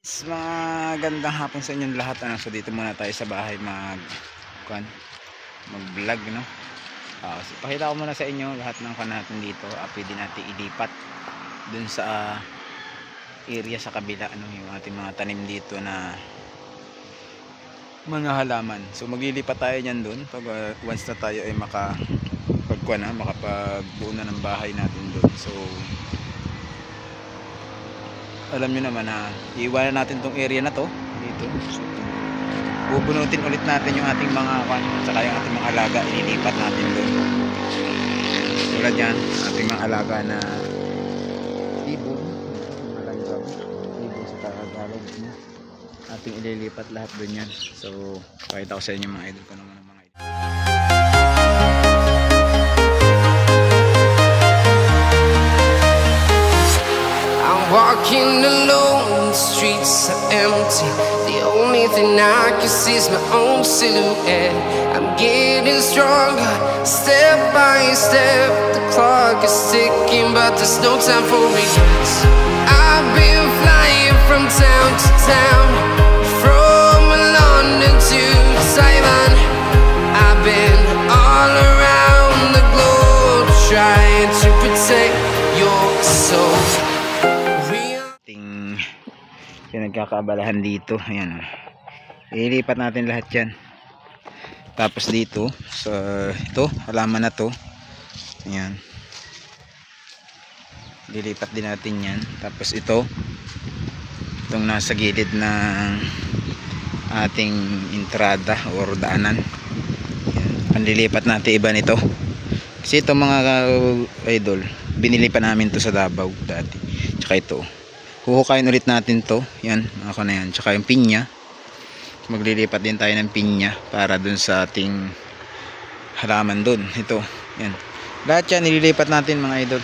Magandang hapon sa inyong lahat. So dito muna tayo sa bahay mag-vlog, no? So pakita ko muna sa inyo lahat ng natin dito. Pwede natin ilipat dun sa area sa kabila, ano, yung ating mga tanim dito na mga halaman. So maglilipat tayo niyan dun pag once na tayo ay makapagbuo na ng bahay natin dun. So alam nyo naman na iiwanan natin tong area na to dito. So bubunutin ulit natin yung ating mga saka yung ating mga alaga, ililipat natin doon. Tulad yan, ating mga alaga na ibon, mga langgam, ibon sa Tagalog, ating ililipat lahat doon yan. So pakita ko sa inyo mga idol ko naman ng mga idol. Walking alone, the streets are empty. The only thing I can see is my own silhouette. I'm getting stronger, step by step. The clock is ticking, but there's no time for regrets. I've been flying from town to town, from London to Taiwan. I've been all around the globe, trying to protect your soul. Pinagkakaabalahan dito, ayan, ilipat natin lahat yan. Tapos dito sa ito halaman na to, ayan, lilipat din natin yan. Tapos itong nasa gilid ng ating entrada or daanan, ayan, panlilipat natin iba nito kasi ito mga idol, binili pa namin to sa Davao dati. Tsaka ito huhukayin ulit natin to, yan, ako na yan. Tsaka yung pinya, maglilipat din tayo ng pinya para dun sa ating halaman dun. Ito, yan, lahat yan nililipat natin mga idol.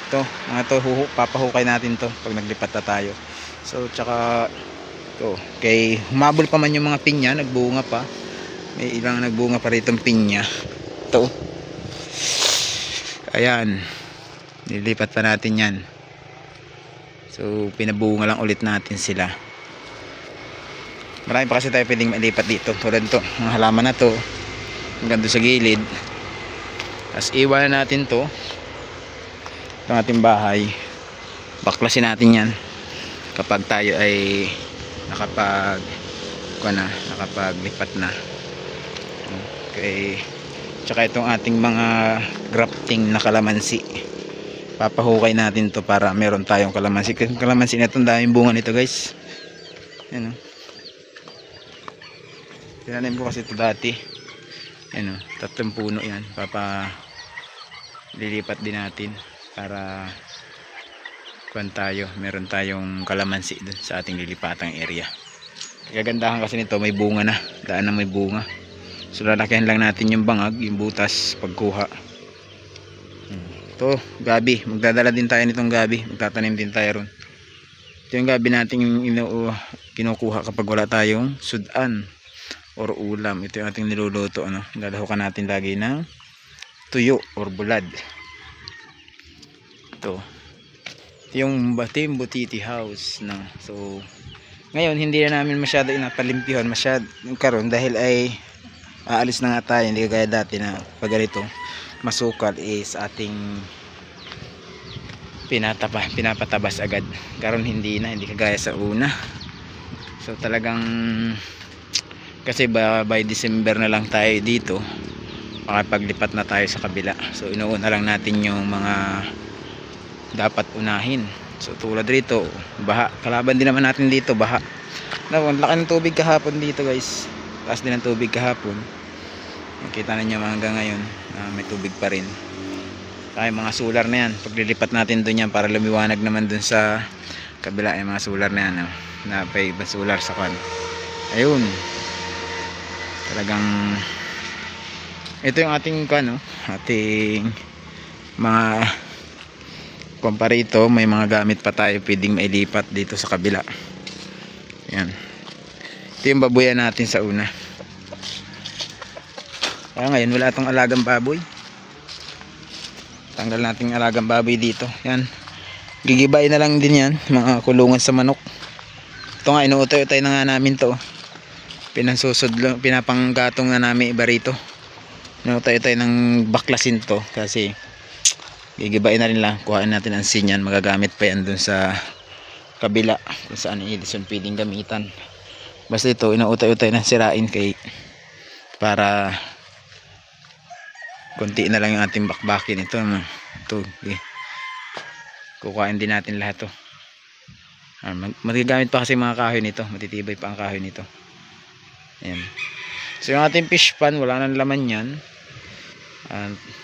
Ito, mga to, papahukay natin to pag naglipat na tayo. So tsaka ito, kay humabol pa man yung mga pinya, nagbunga pa, may ilang nagbunga pa rito pinya. Ito, ayan, nililipat pa natin yan. So pinabunga lang ulit natin sila. Marami pa kasi tayo pwedeng malipat dito. Tulad to, mga halaman na to hanggang doon sa gilid. Tapos iwanan natin to, itong ating bahay, baklasin natin yan kapag tayo ay nakapaglipat na. Okay. Tsaka itong ating mga grafting na kalamansi, papahukay natin to para meron tayong kalamansi. Kalamansi na itong daming bunga nito guys. Yan o, tinanim ko kasi ito dati. Yan o, 3 puno yan. Lilipat din natin para meron tayong kalamansi dun sa ating lilipatang area. Kagandahan kasi nito, may bunga na, daan na may bunga. So lalakihan lang natin yung bangag, yung butas pagkuha. Ito, gabi. Magdadala din tayo nitong gabi. Magtatanim din tayo ron. Ito yung gabi natin kinukuha kapag wala tayong sudan or ulam. Ito yung ating niluluto, ano? Lalahukan natin lagi ng tuyo or bulad. Ito yung butiti house na. So ngayon hindi na namin masyado inapalimpihan karon dahil ay aalis na nga tayo. Hindi kagaya dati na pag ganito masukal is ating pinapatabas agad. Karon hindi kagaya sa una. So talagang kasi by December na lang tayo dito, makapaglipat na tayo sa kabila. So inuuna lang natin yung mga dapat unahin. So tulad rito, baha, kalaban din naman natin dito, baha. Ang laki ng tubig kahapon dito guys, taas din ng tubig kahapon. Nakita ninyo hanggang ngayon may tubig pa rin. Kaya mga solar na yan, paglilipat natin doon yan para lumiwanag naman doon sa kabila. Yung mga solar na yan, na pay solar sa kan. Ayun, talagang ito yung ating ating mga komparito. May mga gamit pa tayo pwedeng mailipat dito sa kabila. Yan, ito yung babuyan natin sa una. Kaya ngayon wala itong alagang baboy. Tanggal natin alagang baboy dito. Yan, gigibay na lang din yan, mga kulungan sa manok. Ito nga, inuutay-utay na nga namin to. Pinapanggatong na namin iba rito. Inuutay-utay ng baklasin to kasi gigibain na rin lang. Kuhain natin ang sinyan, magagamit pa yan dun sa kabila kung saan i-edison pwedeng gamitan. Basta ito, inuutay-utay na sirain kay para konti na lang yung ating bakbakin. Ito okay. Kukuhain din natin lahat to. Magagamit pa kasi mga kahoy nito, matitibay pa ang kahoy nito. Ayan. So yung ating fish pan, wala nang laman yan.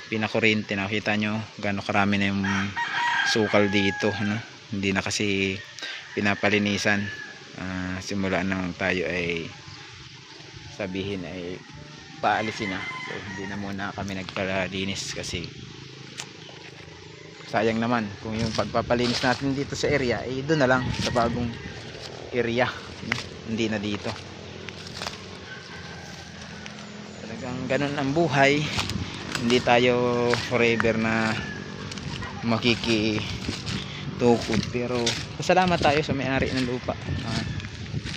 Pinakuryente, nakita nyo gano'ng karami na yung sukal dito, no? Hindi na kasi pinapalinisan. Simula nang tayo ay sabihin ay paalisin na. So hindi na muna kami nagpalinis kasi sayang naman kung yung pagpapalinis natin dito sa area ay doon na lang sa bagong area, no? Hindi na dito. Talagang ganun ang buhay. Hindi tayo forever na makikitukod, pero pasalamat tayo sa may-ari ng lupa.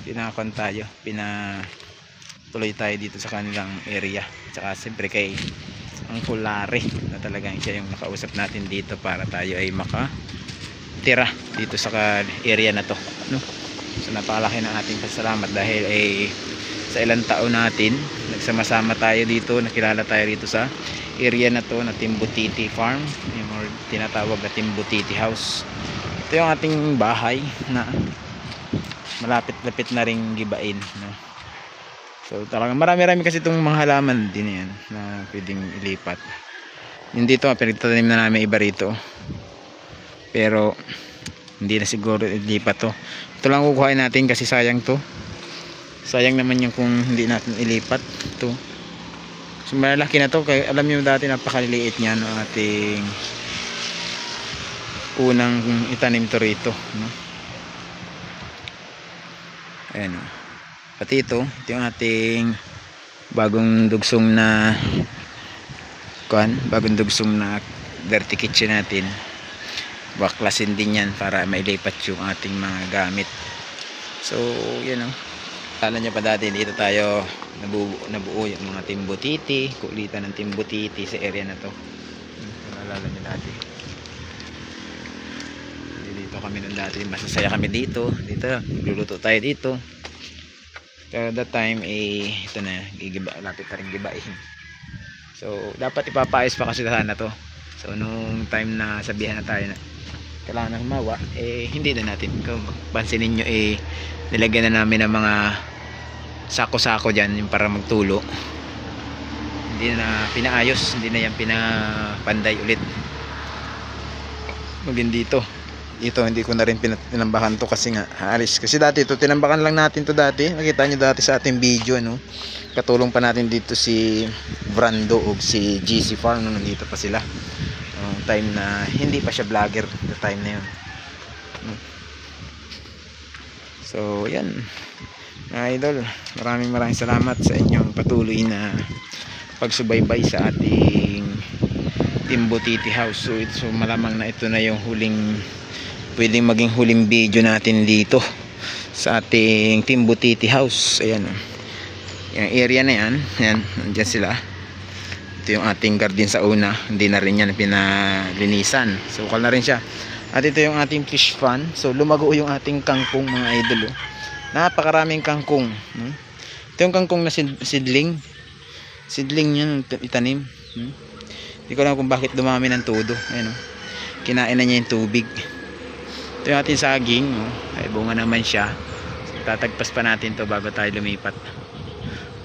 Pinakon tayo, pinatuloy tayo dito sa kanilang area. Tsaka siyempre kay ang Kulari na talagang siya yung nakausap natin dito para tayo ay makatira dito sa area na to, no? So napakalaki ng ating pasalamat dahil ay sa ilang taon natin nagsama-sama tayo dito, nakilala tayo dito sa area na to na Timbutiti Farm, yung tinatawag na Timbutiti House. Ito yung ating bahay na malapit-lapit na ring gibain, no? So talagang marami-rami kasi itong mga halaman din yan na pwedeng ilipat. Yung dito pinagtatanim na namin iba rito, pero hindi na siguro ilipat to. Ito lang kukuhain natin kasi sayang to. Sayang naman yung kung hindi natin ilipat to. So malaki na to, kaya alam nyo dati napakaliliit niya no, ating unang itanim to rito, no? Ayan o. Pati ito yung ating bagong dugsong na dirty kitchen natin. Baklasin din yan para mailipat yung ating mga gamit. So yun o. Kala nyo pa dati dito tayo nabuo yung mga Timbutiti, kulitan ng Timbutiti sa area na to. Naalala nyo dati. Dito kami nun dati, masasaya kami dito. Luluto tayo dito. Pero that time ito na, lapit na rin gibain. So dapat ipapaayos pa kasi sana to. So nung time na sabihan na tayo na kailangan na humawa, hindi na natin. Kung pansinin nyo, nilagyan na namin ng mga sako-sako dyan yung para magtulo. Hindi na pinaayos, hindi na yan pinapanday ulit. Maging dito hindi ko na rin tinambakan to kasi nga haalis. Kasi dati ito tinambakan lang natin to dati. Nakita nyo dati sa ating video, no? Katulong pa natin dito si Brando o si GC Farm, no? Nandito pa sila time na hindi pa siya vlogger, the time na yun. So yan mga idol, maraming salamat sa inyong patuloy na pagsubaybay sa ating Timbutiti House. So malamang na ito na yung pwedeng maging huling video natin dito sa ating Timbutiti House. Ayan, yung area na yan, nandyan sila. Ito yung ating garden sa una, hindi na rin yan pinalinisan, sukal na rin siya. At ito yung ating fish pan. So lumago yung ating kangkong mga idol. Napakaraming kangkong, ito yung kangkong na seedling yan itanim. Hindi ko alam kung bakit dumami ng todo. Ayan, kinain na niya yung tubig. Ito yung ating saging, ay bunga naman siya. So, tatagpas pa natin to bago tayo lumipat.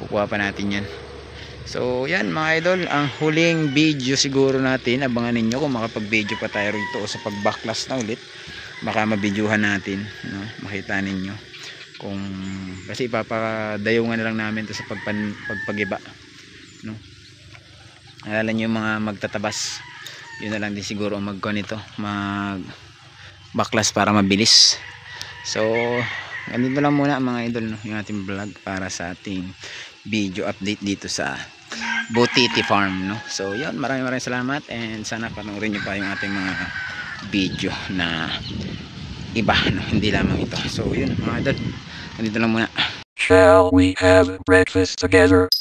Kukuha pa natin yan. So yan mga idol, ang huling video siguro natin. Abangan ninyo kung makapag video pa tayo rito o sa pagbaklas na ulit, baka mabidyohan natin, no? Makita ninyo kung, kasi ipapadayungan na lang namin to sa pagpagiba, no? Alala nyo yung mga magtatabas, yun na lang din siguro ang magkuha nito, magbaklas para mabilis. So ganito lang muna mga idol, no? Yung ating vlog para sa ating video update dito sa Butiti Farm, no? So yun, maraming salamat, and sana panoorin nyo pa yung ating mga video na iba, no? Hindi lamang ito. So yun mga idol, nandito lang muna. Shall we have breakfast together?